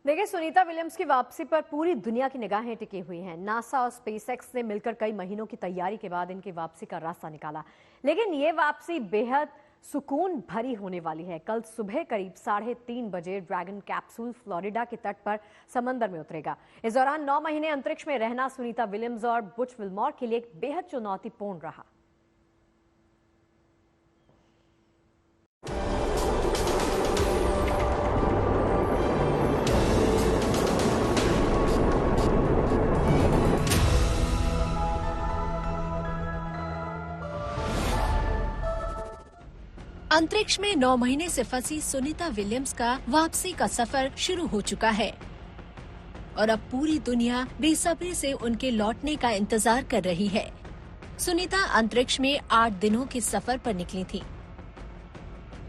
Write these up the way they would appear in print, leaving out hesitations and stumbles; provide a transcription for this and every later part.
देखिए, सुनीता विलियम्स की वापसी पर पूरी दुनिया की निगाहें टिकी हुई हैं। नासा और स्पेसएक्स ने मिलकर कई महीनों की तैयारी के बाद इनकी वापसी का रास्ता निकाला, लेकिन ये वापसी बेहद सुकून भरी होने वाली है। कल सुबह करीब 3:30 बजे ड्रैगन कैप्सूल फ्लोरिडा के तट पर समंदर में उतरेगा। इस दौरान 9 महीने अंतरिक्ष में रहना सुनीता विलियम्स और बुच विल्मोर के लिए एक बेहद चुनौतीपूर्ण रहा। अंतरिक्ष में 9 महीने से फंसी सुनीता विलियम्स का वापसी का सफर शुरू हो चुका है और अब पूरी दुनिया बेसब्री से उनके लौटने का इंतजार कर रही है। सुनीता अंतरिक्ष में 8 दिनों के सफर पर निकली थी,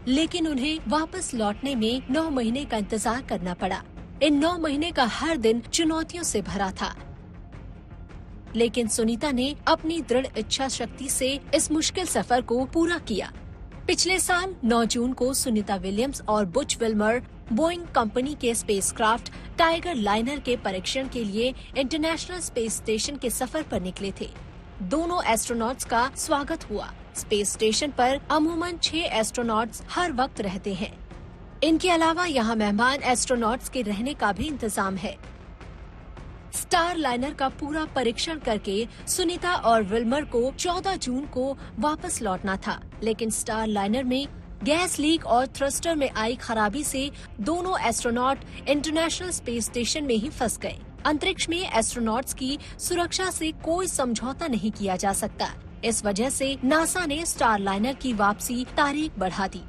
लेकिन उन्हें वापस लौटने में 9 महीने का इंतजार करना पड़ा। इन 9 महीने का हर दिन चुनौतियों से भरा था, लेकिन सुनीता ने अपनी दृढ़ इच्छा शक्ति से इस मुश्किल सफर को पूरा किया। पिछले साल 9 जून को सुनीता विलियम्स और बुच विल्मर बोइंग कंपनी के स्पेसक्राफ्ट टाइगर लाइनर के परीक्षण के लिए इंटरनेशनल स्पेस स्टेशन के सफर पर निकले थे। दोनों एस्ट्रोनॉट्स का स्वागत हुआ। स्पेस स्टेशन पर अमूमन 6 एस्ट्रोनॉट्स हर वक्त रहते हैं। इनके अलावा यहाँ मेहमान एस्ट्रोनॉट्स के रहने का भी इंतजाम है। स्टार लाइनर का पूरा परीक्षण करके सुनीता और विल्मर को 14 जून को वापस लौटना था, लेकिन स्टार लाइनर में गैस लीक और थ्रस्टर में आई खराबी से दोनों एस्ट्रोनॉट इंटरनेशनल स्पेस स्टेशन में ही फंस गए। अंतरिक्ष में एस्ट्रोनॉट्स की सुरक्षा से कोई समझौता नहीं किया जा सकता। इस वजह से नासा ने स्टार लाइनर की वापसी तारीख बढ़ा दी।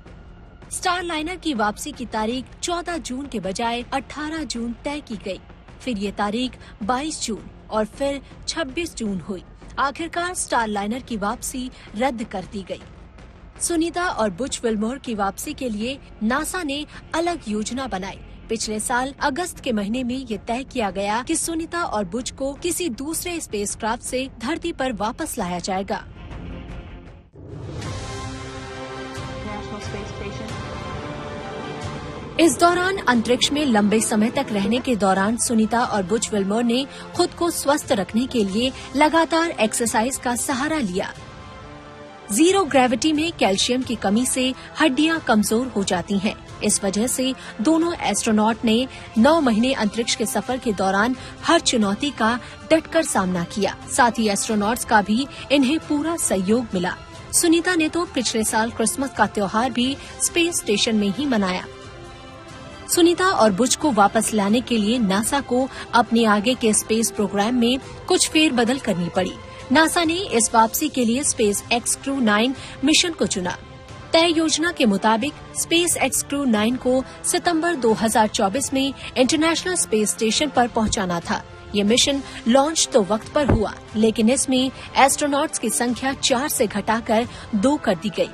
स्टार लाइनर की वापसी की तारीख 14 जून के बजाय 18 जून तय की गई। फिर ये तारीख 22 जून और फिर 26 जून हुई। आखिरकार स्टार लाइनर की वापसी रद्द कर दी गई। सुनीता और बुच विल्मोर की वापसी के लिए नासा ने अलग योजना बनाई। पिछले साल अगस्त के महीने में ये तय किया गया कि सुनीता और बुच को किसी दूसरे स्पेसक्राफ्ट से धरती पर वापस लाया जाएगा। इस दौरान अंतरिक्ष में लंबे समय तक रहने के दौरान सुनीता और बुच विल्मोर ने खुद को स्वस्थ रखने के लिए लगातार एक्सरसाइज का सहारा लिया। जीरो ग्रेविटी में कैल्शियम की कमी से हड्डियां कमजोर हो जाती हैं। इस वजह से दोनों एस्ट्रोनॉट ने 9 महीने अंतरिक्ष के सफर के दौरान हर चुनौती का डटकर सामना किया। साथ ही एस्ट्रोनॉट्स का भी इन्हें पूरा सहयोग मिला। सुनीता ने तो पिछले साल क्रिसमस का त्योहार भी स्पेस स्टेशन में ही मनाया। सुनीता और बुच को वापस लाने के लिए नासा को अपने आगे के स्पेस प्रोग्राम में कुछ फेरबदल करनी पड़ी। नासा ने इस वापसी के लिए स्पेस एक्स क्रू 9 मिशन को चुना। तय योजना के मुताबिक स्पेस एक्स क्रू 9 को सितंबर 2024 में इंटरनेशनल स्पेस स्टेशन पर पहुंचाना था। ये मिशन लॉन्च तो वक्त पर हुआ, लेकिन इसमें एस्ट्रोनॉट्स की संख्या 4 से घटाकर 2 कर दी गई।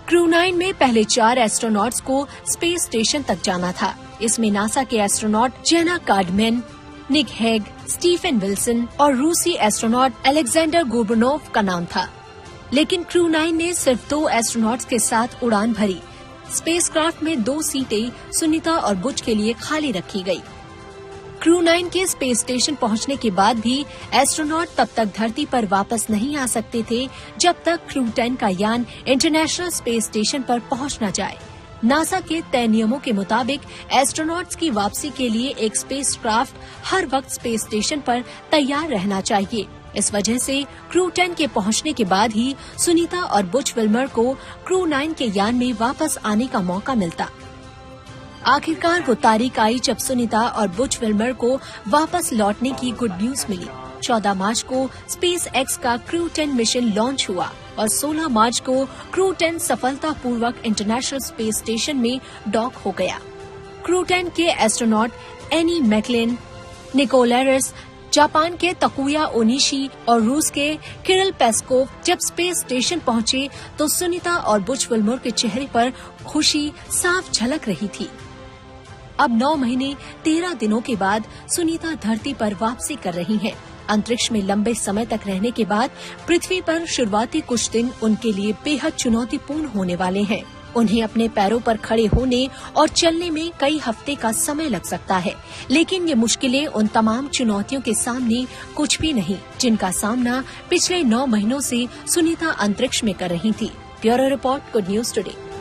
क्रू 9 में पहले 4 एस्ट्रोनॉट्स को स्पेस स्टेशन तक जाना था। इसमें नासा के एस्ट्रोनॉट जेना कार्डमैन, निक हेग, स्टीफन विल्सन और रूसी एस्ट्रोनॉट अलेक्जेंडर गोर्बनोव का नाम था। लेकिन क्रू 9 ने सिर्फ 2 एस्ट्रोनॉट्स के साथ उड़ान भरी। स्पेसक्राफ्ट में 2 सीटें सुनीता और बुच के लिए खाली रखी गई। क्रू 9 के स्पेस स्टेशन पहुंचने के बाद भी एस्ट्रोनॉट तब तक धरती पर वापस नहीं आ सकते थे जब तक क्रू 10 का यान इंटरनेशनल स्पेस स्टेशन पर पहुंच न जाए। नासा के तय नियमों के मुताबिक एस्ट्रोनॉट्स की वापसी के लिए एक स्पेसक्राफ्ट हर वक्त स्पेस स्टेशन पर तैयार रहना चाहिए। इस वजह से क्रू 10 के पहुंचने के बाद ही सुनीता और बुच विल्मर को क्रू 9 के यान में वापस आने का मौका मिलता। आखिरकार वो तारीख आई जब सुनीता और बुच विल्मर को वापस लौटने की गुड न्यूज मिली। 14 मार्च को स्पेस एक्स का क्रू 10 मिशन लॉन्च हुआ और 16 मार्च को क्रू 10 सफलतापूर्वक इंटरनेशनल स्पेस स्टेशन में डॉक हो गया। क्रू 10 के एस्ट्रोनॉट एनी मैकलिन, निकोलैरिस, जापान के तकुया ओनिशी और रूस के किरिल पेस्कोव जब स्पेस स्टेशन पहुंचे तो सुनीता और बुच विल्मर के चेहरे पर खुशी साफ झलक रही थी। अब 9 महीने 13 दिनों के बाद सुनीता धरती पर वापसी कर रही हैं। अंतरिक्ष में लंबे समय तक रहने के बाद पृथ्वी पर शुरुआती कुछ दिन उनके लिए बेहद चुनौतीपूर्ण होने वाले हैं। उन्हें अपने पैरों पर खड़े होने और चलने में कई हफ्ते का समय लग सकता है, लेकिन ये मुश्किलें उन तमाम चुनौतियों के सामने कुछ भी नहीं जिनका सामना पिछले 9 महीनों से सुनीता अंतरिक्ष में कर रही थी। Bureau report, good news today.